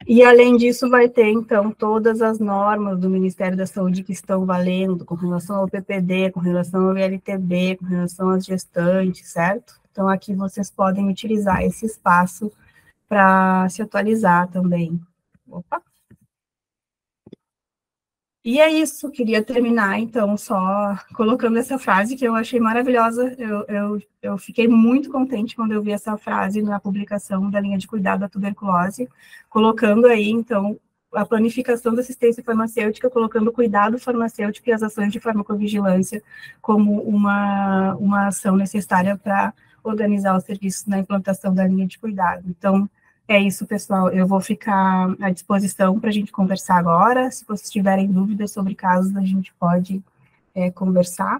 Speaker 3: E, além disso, vai ter, então, todas as normas do Ministério da Saúde que estão valendo, com relação ao PPD, com relação ao VLTB, com relação às gestantes, certo? Então, aqui vocês podem utilizar esse espaço para se atualizar também. Opa! E é isso, queria terminar, então, só colocando essa frase que eu achei maravilhosa. Eu fiquei muito contente quando eu vi essa frase na publicação da linha de cuidado da tuberculose, colocando aí, então, a planificação da assistência farmacêutica, colocando o cuidado farmacêutico e as ações de farmacovigilância como uma ação necessária para organizar os serviços na implantação da linha de cuidado. Então, é isso, pessoal. Eu vou ficar à disposição para a gente conversar agora. Se vocês tiverem dúvidas sobre casos, a gente pode conversar.